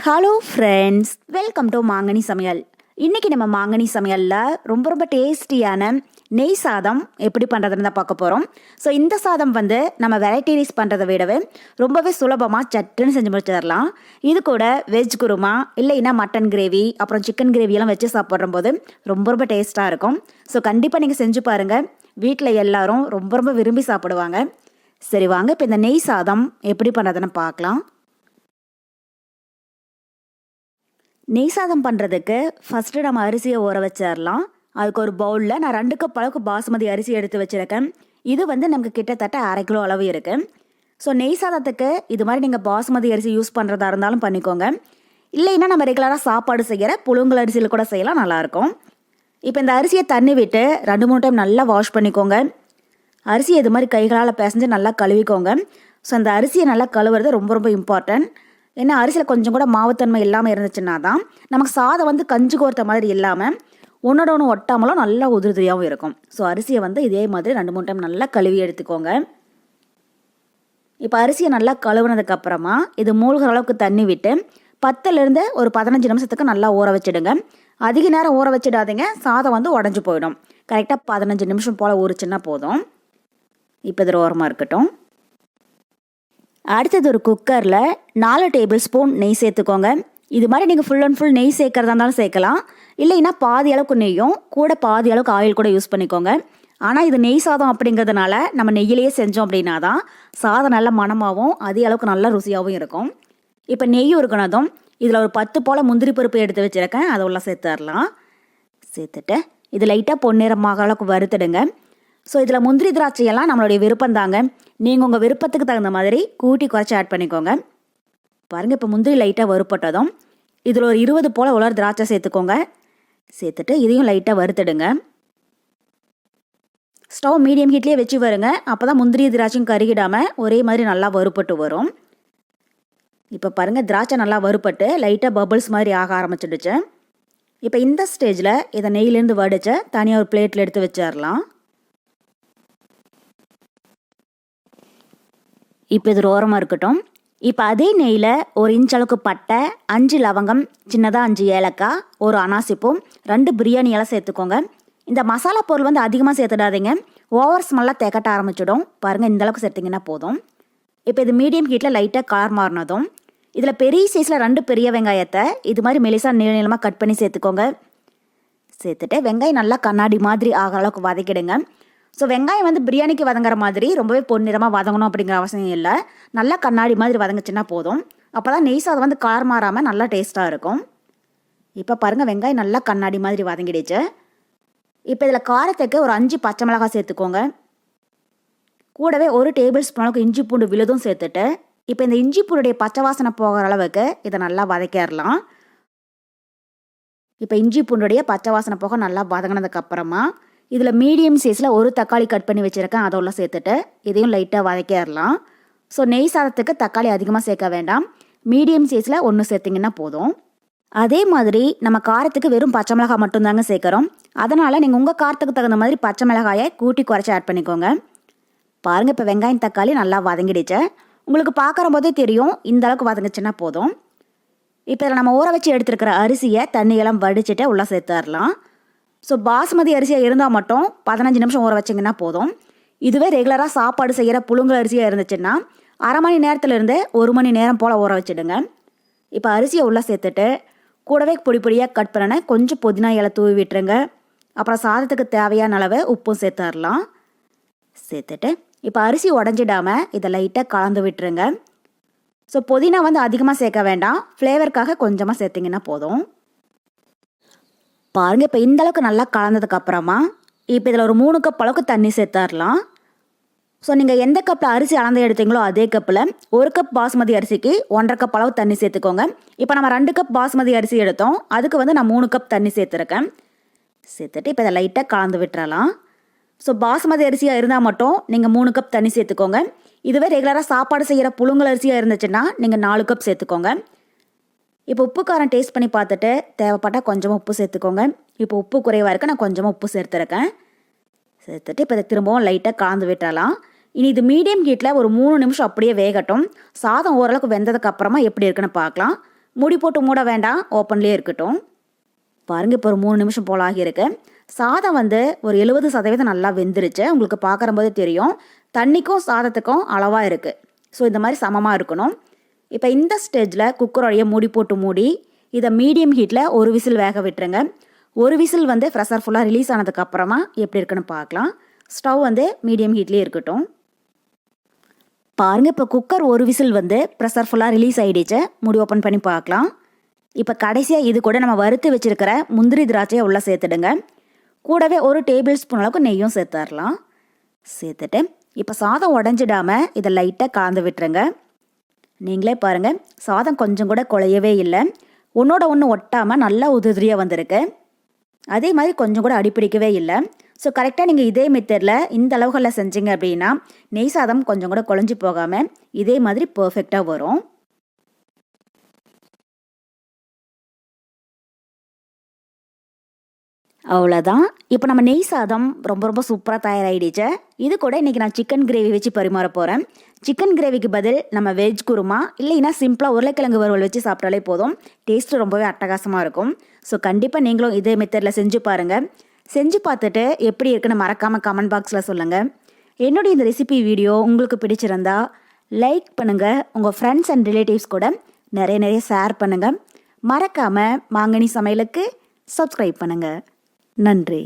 Hello friends, welcome to மாங்கனி சமையல். இன்றைக்கி நம்ம மாங்கனி சமையலில் ரொம்ப டேஸ்டியான நெய் சாதம் எப்படி பண்ணுறதுன்னு தான் பார்க்க போகிறோம். ஸோ இந்த சாதம் நம்ம வெரைட்டி ரைஸ் பண்ணுறதை விடவே ரொம்பவே சுலபமாக சட்டுன்னு செஞ்சு முடிச்சிடலாம். இது கூட வெஜ் குருமா இல்லைன்னா மட்டன் கிரேவி அப்புறம் சிக்கன் கிரேவியெல்லாம் வச்சு சாப்பிட்ற போது ரொம்ப டேஸ்ட்டாக இருக்கும். ஸோ கண்டிப்பாக நீங்கள் செஞ்சு பாருங்கள். வீட்டில் எல்லாரும் ரொம்ப விரும்பி சாப்பிடுவாங்க. சரி வாங்க, இப்போ இந்த நெய் சாதம் எப்படி பண்ணுறதுன்னு பார்க்கலாம். நெய் சாதம் பண்ணுறதுக்கு ஃபஸ்ட்டு நம்ம அரிசியை ஊற வச்சிடலாம். அதுக்கு ஒரு பவுலில் நான் 2 கப் அளவுக்கு பாசுமதி அரிசி எடுத்து வச்சுருக்கேன். இது நமக்கு கிட்டத்தட்ட 1/2 கிலோ அளவு இருக்குது. ஸோ நெய் சாதத்துக்கு இது மாதிரி நீங்கள் பாசுமதி அரிசி யூஸ் பண்ணுறதா இருந்தாலும் பண்ணிக்கோங்க. இல்லைன்னா நம்ம ரெகுலராக சாப்பாடு செய்கிற புழுங்கல் அரிசியில் கூட செய்யலாம், நல்லாயிருக்கும். இப்போ இந்த அரிசியை தண்ணி விட்டு 2-3 டைம் நல்லா வாஷ் பண்ணிக்கோங்க. அரிசியை இது மாதிரி கைகளால் பிசைஞ்சு நல்லா கழுவிக்கோங்க. ஸோ அந்த அரிசியை நல்லா கழுவுறது ரொம்ப இம்பார்ட்டன்ட். ஏன்னா அரிசியில் கொஞ்சம் கூட மாவுத்தன்மை இல்லாமல் இருந்துச்சுன்னா தான் நமக்கு சாதம் கஞ்சி கோர்த்த மாதிரி இல்லாமல் ஒன்றோட ஒன்று ஒட்டாமலும் நல்லா உதிரியாகவும் இருக்கும். ஸோ அரிசியை இதே மாதிரி 2-3 டைம் நல்லா கழுவி எடுத்துக்கோங்க. இப்போ அரிசியை நல்லா கழுவுனதுக்கப்புறமா இது மூழ்கிற அளவுக்கு தண்ணி விட்டு 10லேருந்து ஒரு 15 நிமிஷத்துக்கு நல்லா ஊற வச்சிடுங்க. அதிக நேரம் ஊற வச்சிடாதீங்க, சாதம் உடஞ்சி போயிடும். கரெக்டாக 15 நிமிஷம் போல் ஊறிச்சுன்னா போதும். இப்போ இது ஓரமாக இருக்கட்டும். அடுத்தது ஒரு குக்கரில் 4 டேபிள் ஸ்பூன் நெய் சேர்த்துக்கோங்க. இது மாதிரி நீங்கள் ஃபுல் அண்ட் ஃபுல் நெய் சேர்க்குறதா இருந்தாலும் சேர்க்கலாம். இல்லைன்னா பாதி அளவுக்கு நெய்யும் கூட பாதி அளவுக்கு ஆயில் கூட யூஸ் பண்ணிக்கோங்க. ஆனால் இது நெய் சாதம் அப்படிங்கிறதுனால நம்ம நெய்யிலேயே செஞ்சோம் அப்படின்னா தான் சாதம் நல்ல மணமாகவும் அதே அளவுக்கு நல்ல ருசியாகவும் இருக்கும். இப்போ நெய் உருக்கினதும் இதில் ஒரு 10 போல் முந்திரி பருப்பு எடுத்து வச்சுருக்கேன், அதை உள்ள சேர்த்துடலாம். சேர்த்துட்டு இது லைட்டாக பொன்னிறமாக அளவுக்கு வறுத்துடுங்க. ஸோ இதில் முந்திரி திராட்சையெல்லாம் நம்மளுடைய விருப்பம் தாங்க. நீங்கள் உங்கள் விருப்பத்துக்கு தகுந்த மாதிரி கூட்டி குறைச்சி ஆட் பண்ணிக்கோங்க. பாருங்கள், இப்போ முந்திரி லைட்டாக வறுப்பட்டதும் இதில் ஒரு 20 போல் உலர் திராட்சை சேர்த்துக்கோங்க. சேர்த்துட்டு இதையும் லைட்டாக வறுத்துடுங்க. ஸ்டவ் மீடியம் ஹீட்லேயே வச்சு வருங்க. அப்போ தான் முந்திரி திராட்சையும் கருகிடாமல் ஒரே மாதிரி நல்லா வறுப்பட்டு வரும். இப்போ பாருங்கள், திராட்சை நல்லா வறுப்பட்டு லைட்டாக பபிள்ஸ் மாதிரி ஆக ஆரம்பிச்சிடுச்சு. இப்போ இந்த ஸ்டேஜில் இதை நெய்லேருந்து வடித்து தனியாக ஒரு பிளேட்டில் எடுத்து வச்சிடலாம். இப்போ இது ஓரமாக இருக்கட்டும். இப்போ அதே நெய்யில் 1 இன்ச் அளவுக்கு பட்டை, 5 லவங்கம், சின்னதாக 5 ஏலக்காய், ஒரு அனாசிப்பூ, 2 பிரியாணி இலை சேர்த்துக்கோங்க. இந்த மசாலா பொருள் அதிகமாக சேர்த்துடாதீங்க, ஓவர் ஸ்மெல்லாக தேக்கட்ட ஆரம்பிச்சிடும். பாருங்கள், இந்த அளவுக்கு சேர்த்திங்கன்னா போதும். இப்போ இது மீடியம் ஹீட்டில் லைட்டாக கலர் மாறினதும் இதில் பெரிய சைஸில் 2 பெரிய வெங்காயத்தை இது மாதிரி மெலிசாக நீளமாக கட் பண்ணி சேர்த்துக்கோங்க. சேர்த்துட்டு வெங்காயம் நல்லா கண்ணாடி மாதிரி ஆகிற அளவுக்கு வதக்கிடுங்க. ஸோ வெங்காயம் பிரியாணிக்கு வதங்குற மாதிரி ரொம்பவே பொன்னிறமாக வதங்கணும் அப்படிங்கிற அவசியம் இல்லை. நல்லா கண்ணாடி மாதிரி வதங்குச்சுன்னா போதும். அப்போ தான் நெய் சாதம் கலர் மாறாமல் நல்லா டேஸ்ட்டாக இருக்கும். இப்போ பாருங்கள், வெங்காயம் நல்லா கண்ணாடி மாதிரி வதங்கிடுச்சு. இப்போ இதில் காரத்துக்கு ஒரு 5 பச்சை மிளகாய் சேர்த்துக்கோங்க. கூடவே 1 டேபிள் ஸ்பூன் அளவுக்கு இஞ்சி பூண்டு விழுதும் சேர்த்துட்டு இப்போ இந்த இஞ்சி பூண்டுடைய பச்சை வாசனை போகிற அளவுக்கு இதை நல்லா வதக்கிடலாம். இப்போ இஞ்சி பூண்டுடைய பச்சை வாசனை போக நல்லா வதங்கினதுக்கப்புறமா இதில் மீடியம் சைஸில் 1 தக்காளி கட் பண்ணி வச்சுருக்கேன், அதை உள்ள சேர்த்துட்டு இதையும் லைட்டாக வதக்கிடலாம். ஸோ நெய் சாதத்துக்கு தக்காளி அதிகமாக சேர்க்க வேண்டாம், மீடியம் சைஸில் 1 சேர்த்திங்கன்னா போதும். அதே மாதிரி நம்ம காரத்துக்கு வெறும் பச்சை மிளகாய் மட்டும்தாங்க சேர்க்குறோம். அதனால் நீங்கள் உங்கள் காரத்துக்கு தகுந்த மாதிரி பச்சை மிளகாயை கூட்டி குறைச்சி ஆட் பண்ணிக்கோங்க. பாருங்கள், இப்போ வெங்காயம் தக்காளி நல்லா வதங்கிடுச்சு. உங்களுக்கு பார்க்குற போதே தெரியும், இந்த அளவுக்கு வதங்கிச்சுன்னா போதும். இப்போ இதில் நம்ம ஊற வச்சு எடுத்துருக்கிற அரிசியை தண்ணியெல்லாம் வடிச்சிட்டு உள்ளே சேர்த்துடலாம். ஸோ பாசுமதி அரிசியாக இருந்தால் மட்டும் 15 நிமிஷம் ஊற வச்சிங்கன்னா போதும். இதுவே ரெகுலராக சாப்பாடு செய்கிற புழுங்கல் அரிசியாக இருந்துச்சுன்னா 1/2 மணி நேரத்துலேருந்து 1 மணி நேரம் போல் ஊற வச்சுடுங்க. இப்போ அரிசியை உள்ளே சேர்த்துட்டு கூடவே பொடியாக கட் பண்ண கொஞ்சம் புதினா இலை தூவி விட்டுருங்க. அப்புறம் சாதத்துக்கு தேவையான அளவு உப்பும் சேர்த்துடலாம். சேர்த்துட்டு இப்போ அரிசி உடஞ்சிடாமல் இதை லைட்டாக கலந்து விட்டுருங்க. ஸோ புதினா அதிகமாக சேர்க்க வேண்டாம், ஃப்ளேவருக்காக கொஞ்சமாக சேர்த்திங்கன்னா போதும். பாருங்கள், இப்போ இந்த அளவுக்கு நல்லா கலந்ததுக்கப்புறமா இப்போ இதில் ஒரு 3 கப் அளவுக்கு தண்ணி சேர்த்துடலாம். ஸோ நீங்கள் எந்த கப்பில் அரிசி அளந்து எடுத்தீங்களோ அதே கப்பில் 1 கப் பாசுமதி அரிசிக்கு 1.5 கப் அளவு தண்ணி சேர்த்துக்கோங்க. இப்போ நம்ம 2 கப் பாசுமதி அரிசி எடுத்தோம், அதுக்கு நான் 3 கப் தண்ணி சேர்த்துருக்கேன். சேர்த்துட்டு இப்போ இதை லைட்டாக கலந்து விட்டுறலாம். ஸோ பாசுமதி அரிசியாக இருந்தால் மட்டும் நீங்கள் 3 கப் தண்ணி சேர்த்துக்கோங்க. இதுவே ரெகுலராக சாப்பாடு செய்கிற புழுங்கல் அரிசியாக இருந்துச்சுன்னா நீங்கள் 4 கப் சேர்த்துக்கோங்க. இப்போ உப்பு காரம் டேஸ்ட் பண்ணி பார்த்துட்டு தேவைப்பட்டால் கொஞ்சமாக உப்பு சேர்த்துக்கோங்க. இப்போ உப்பு குறைவாக இருக்குது, நான் கொஞ்சமாக உப்பு சேர்த்துருக்கேன். சேர்த்துட்டு இப்போ இதை திரும்பவும் லைட்டாக கலந்து விட்டுறலாம். இனி இது மீடியம் ஹீட்டில் ஒரு 3 நிமிஷம் அப்படியே வேகட்டும். சாதம் ஓரளவுக்கு வெந்ததுக்கப்புறமா எப்படி இருக்குன்னு பார்க்கலாம். மூடி போட்டு மூட வேண்டாம், ஓப்பன்லேயே இருக்கட்டும். பாருங்கள், இப்போ ஒரு 3 நிமிஷம் போல் ஆகியிருக்கு. சாதம் வந்து ஒரு 70% நல்லா வெந்துருச்சு. உங்களுக்கு பார்க்குறம்போது தெரியும். தண்ணிக்கும் சாதத்துக்கும் அளவாக இருக்குது. ஸோ இந்த மாதிரி சமமாக இருக்கணும். இப்போ இந்த ஸ்டேஜில் குக்கரோடைய மூடி போட்டு மூடி இதை மீடியம் ஹீட்டில் ஒரு விசில் வேக விட்டுருங்க. ஒரு விசில் வந்து ப்ரெஷர் ஃபுல்லாக ரிலீஸ் ஆனதுக்கப்புறமா எப்படி இருக்குன்னு பார்க்கலாம். ஸ்டவ் வந்து மீடியம் ஹீட்லேயே இருக்கட்டும். பாருங்கள், இப்போ குக்கர் ஒரு விசில் வந்து ப்ரெஷர் ஃபுல்லாக ரிலீஸ் ஆகிடுச்சு. மூடி ஓப்பன் பண்ணி பார்க்கலாம். இப்போ கடைசியாக இது கூட நம்ம வறுத்து வச்சுருக்கிற முந்திரி திராட்சையை உள்ளே சேர்த்துடுங்க. கூடவே ஒரு டேபிள் ஸ்பூன் அளவுக்கு நெய்யும் சேர்த்துடலாம். சேர்த்துட்டு இப்போ சாதம் உடஞ்சிடாமல் இதை லைட்டாக கலந்து விட்டுருங்க. நீங்களே பாருங்கள், சாதம் கொஞ்சம் கூட குழையவே இல்லை. ஒன்றோட ஒன்று ஒட்டாமல் நல்லா உதிரியாக வந்திருக்கு. அதே மாதிரி கொஞ்சம் கூட அடிப்பிடிக்கவே இல்லை. ஸோ கரெக்டாக நீங்கள் இதே மெத்தடில் இந்த அளவுகளில் செஞ்சீங்க அப்படின்னா நெய் சாதம் கொஞ்சம் கூட குழஞ்சி போகாமல் இதே மாதிரி பர்ஃபெக்டாக வரும். அவ்வளோதான். இப்போ நம்ம நெய் சாதம் ரொம்ப ரொம்ப சூப்பராக தயாராகிடுச்சு. இது கூட இன்றைக்கி நான் சிக்கன் கிரேவி வச்சு பரிமாற போகிறேன். சிக்கன் கிரேவிக்கு பதில் நம்ம வெஜ் குருமா இல்லைன்னா சிம்பிளாக உருளைக்கிழங்கு வறுவல் வச்சு சாப்பிட்டாலே போதும். டேஸ்ட்டு ரொம்பவே அட்டகாசமாக இருக்கும். ஸோ கண்டிப்பாக நீங்களும் இதே மெத்தடில் செஞ்சு பாருங்கள். செஞ்சு பார்த்துட்டு எப்படி இருக்குன்னு மறக்காமல் கமெண்ட் பாக்ஸில் சொல்லுங்கள். என்னுடைய இந்த ரெசிபி வீடியோ உங்களுக்கு பிடிச்சிருந்தா லைக் பண்ணுங்கள். உங்கள் ஃப்ரெண்ட்ஸ் அண்ட் ரிலேட்டிவ்ஸ் கூட நிறைய ஷேர் பண்ணுங்கள். மறக்காமல் மாங்கனி சமையலுக்கு சப்ஸ்கிரைப் பண்ணுங்கள். நன்றி.